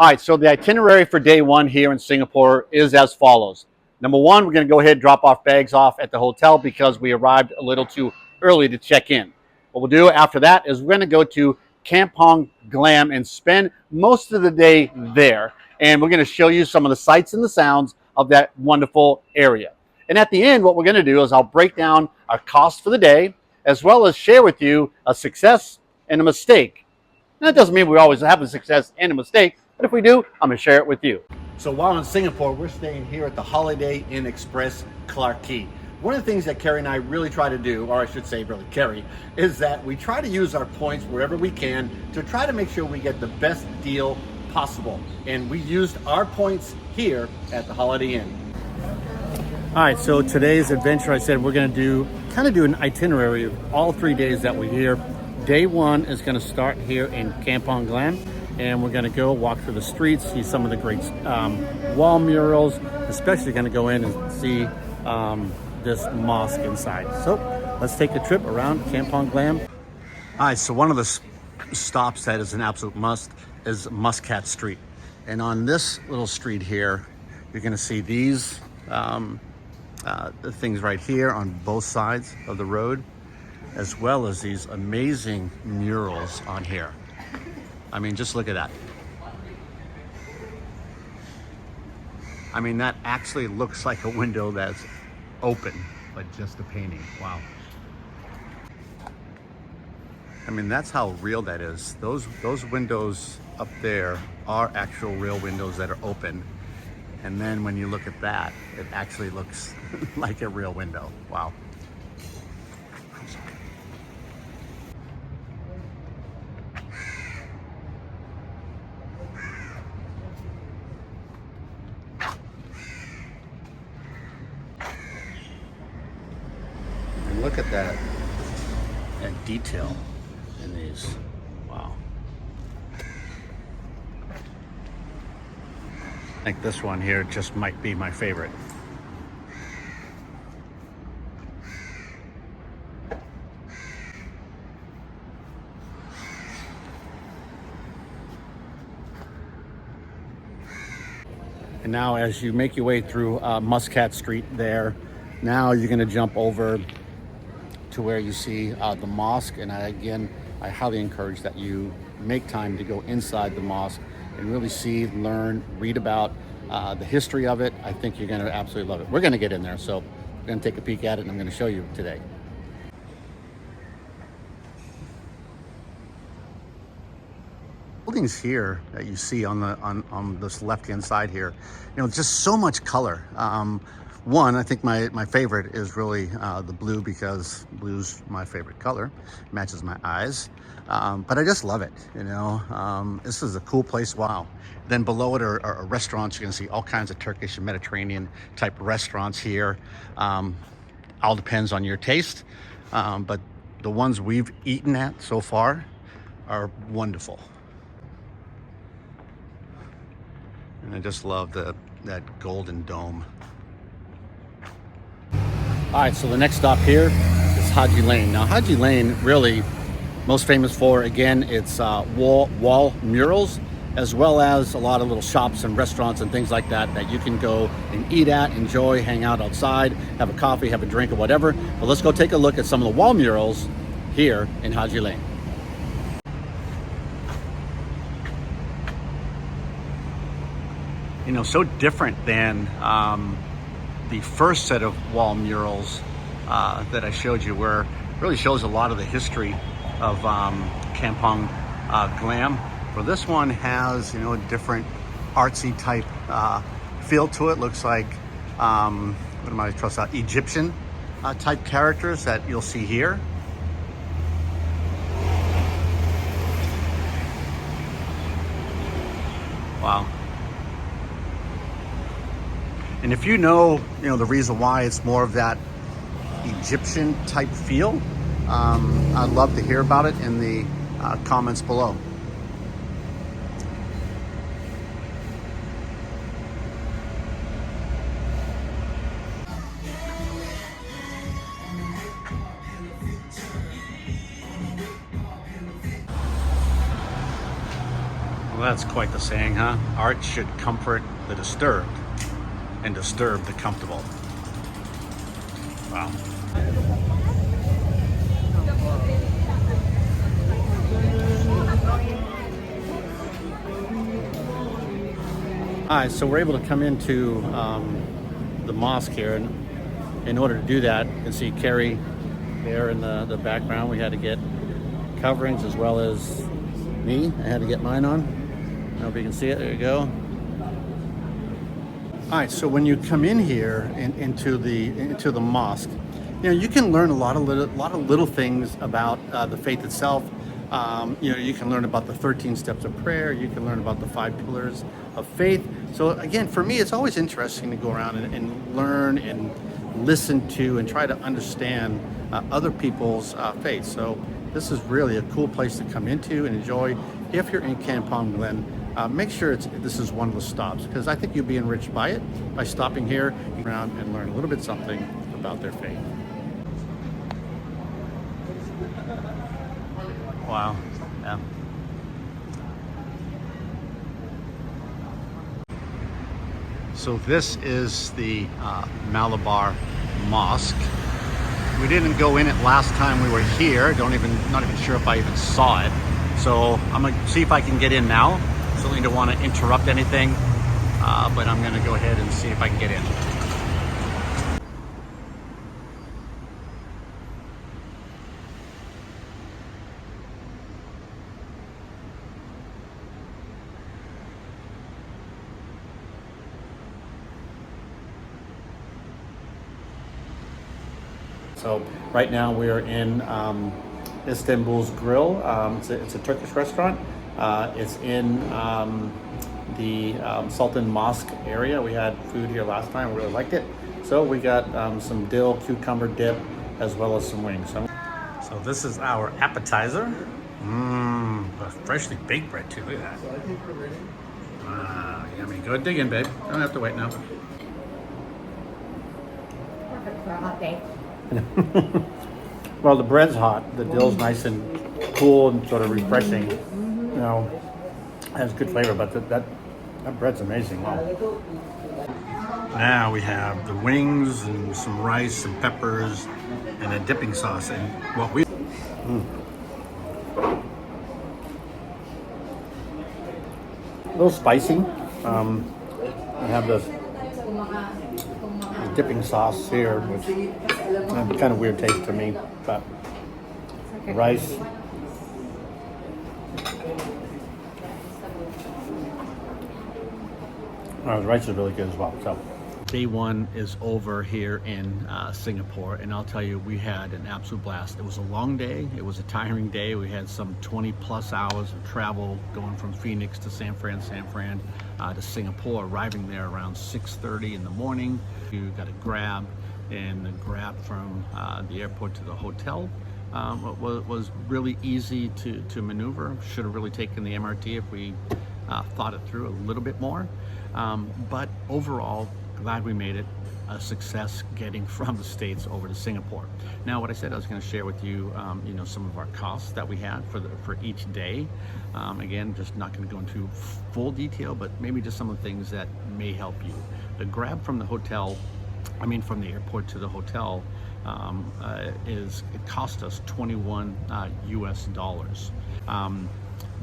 All right, so the itinerary for day one here in Singapore is as follows. Number one, we're going to go ahead and drop our bags off at the hotel because we arrived a little too early to check in. What we'll do after that is we're going to go to Kampong Glam and spend most of the day there. And we're going to show you some of the sights and the sounds of that wonderful area. And at the end, what we're going to do is I'll break down our cost for the day, as well as share with you a success and a mistake. And that doesn't mean we always have a success and a mistake, but if we do, I'm going to share it with you. So while in Singapore, we're staying here at the Holiday Inn Express Clarke Quay. One of the things that Kerry and I really try to do, or I should say really Kerry, is that we try to use our points wherever we can to try to make sure we get the best deal possible. And we used our points here at the Holiday Inn. All right, so today's adventure, I said we're going to kind of do an itinerary of all 3 days that we're here. Day one is going to start here in Kampong Glam, and we're going to go walk through the streets, see some of the great wall murals, especially going to go in and see this mosque inside. So let's take a trip around Kampong Glam. All right, so one of the stops that is an absolute must is Muscat Street. And on this little street here, you're going to see these the things right here on both sides of the road, as well as these amazing murals on here. I mean, just look at that. I mean, that actually looks like a window that's open, but just a painting. Wow. I mean, that's how real that is. Those windows up there are actual real windows that are open. And then when you look at that, it actually looks like a real window. Wow. And look at that detail in these. Wow. I think this one here just might be my favorite. And now as you make your way through Muscat Street there, now you're going to jump over to where you see the mosque. And I highly encourage that you make time to go inside the mosque and really see, learn, read about the history of it. I think you're going to absolutely love it. We're going to get in there, so we're going to take a peek at it, and I'm going to show you today. Buildings here that you see on this left-hand side here, just so much color. One, I think my favorite is really the blue, because blue's my favorite color. It matches my eyes. But I just love it, This is a cool place. Wow. Then below it are restaurants. You're going to see all kinds of Turkish and Mediterranean type restaurants here. All depends on your taste. But the ones we've eaten at so far are wonderful. And I just love that golden dome. All right, so the next stop here is Haji Lane. Now, Haji Lane, really most famous for, again, it's wall murals, as well as a lot of little shops and restaurants and things like that you can go and eat at, enjoy, hang out outside, have a coffee, have a drink, or whatever. But let's go take a look at some of the wall murals here in Haji Lane. So different than the first set of wall murals that I showed you, where it really shows a lot of the history of Kampong Glam. Well, this one has a different artsy type feel to it. Looks like Egyptian type characters that you'll see here. Wow. And if you know the reason why it's more of that Egyptian type feel, I'd love to hear about it in the comments below. Well, that's quite the saying, huh? Art should comfort the disturbed and disturb the comfortable. Wow. All right, so we're able to come into the mosque here, and in order to do that, you can see Carrie there in the background. We had to get coverings as well as me. I had to get mine on. I don't know if you can see it. There you go. All right, so when you come in here into the mosque, you know, you can learn a lot of little things about the faith itself. You know, you can learn about the 13 steps of prayer. You can learn about the 5 pillars of faith. So again, for me, it's always interesting to go around and learn and listen to and try to understand other people's faith. So this is really a cool place to come into and enjoy. If you're in Kampong Glam, make sure this is one of the stops, because I think you'll be enriched by it, by stopping here around and learn a little bit something about their faith. Wow. Yeah. So this is the Malabar Mosque. We didn't go in it last time we were here. Not even sure if I even saw it. So I'm gonna see if I can get in now. Certainly don't want to interrupt anything, but I'm gonna go ahead and see if I can get in. So right now we are in Istanbul's Grill. It's a Turkish restaurant. It's in the Sultans Mosque area. We had food here last time. We really liked it. So we got some dill cucumber dip as well as some wings. So this is our appetizer. Freshly baked bread too. Look at that. Yummy. Go dig in, babe. Don't have to wait now. Perfect for a hot day. Well, the bread's hot. The dill's nice and cool and sort of refreshing. You know, has good flavor, but that bread's amazing. Wow. Now we have the wings and some rice, some peppers, and a dipping sauce. And what we a little spicy. I have this dipping sauce here, which is kind of weird taste to me, but the rice. The rice is really good as well. So day one is over here in Singapore, and I'll tell you, we had an absolute blast. It was a long day. It was a tiring day. We had some 20 plus hours of travel going from Phoenix to San Fran to Singapore, arriving there around 6:30 in the morning. You got a grab, and the grab from the airport to the hotel was really easy to maneuver. Should have really taken the MRT if we thought it through a little bit more. But overall, glad we made it a success getting from the States over to Singapore. Now, what I said I was going to share with you, you know, some of our costs that we had for each day. Again, just not going to go into full detail, but maybe just some of the things that may help you. The grab from the hotel, from the airport to the hotel, it cost us $21 US.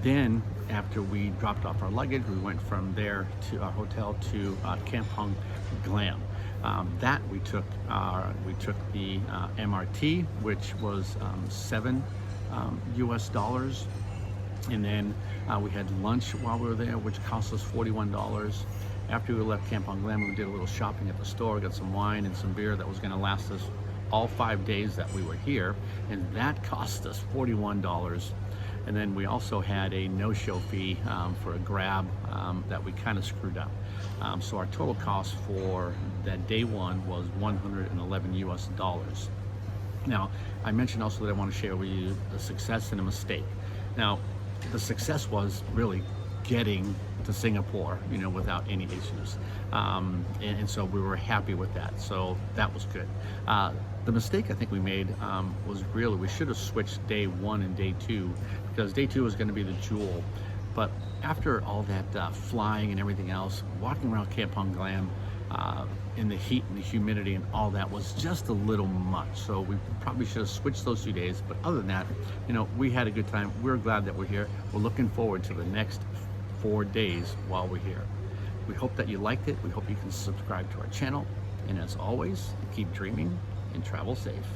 Then after we dropped off our luggage, we went from there to our hotel to Kampong Glam. That we took the MRT, which was $7 US, and then we had lunch while we were there, which cost us $41. After we left Kampong Glam, we did a little shopping at the store, got some wine and some beer that was going to last us all 5 days that we were here, and that cost us $41. And then we also had a no-show fee for a grab that we kind of screwed up. So our total cost for that day one was $111 US. Now, I mentioned also that I want to share with you a success and a mistake. Now, the success was really getting to Singapore, without any issues. And so we were happy with that. So that was good. The mistake I think we made was really, we should have switched day one and day two, because day two was going to be the jewel. But after all that flying and everything else, walking around Kampong Glam in the heat and the humidity and all that was just a little much. So we probably should have switched those 2 days. But other than that, you know, we had a good time. We're glad that we're here. We're looking forward to the next 4 days while we're here. We hope that you liked it. We hope you can subscribe to our channel. And as always, keep dreaming and travel safe.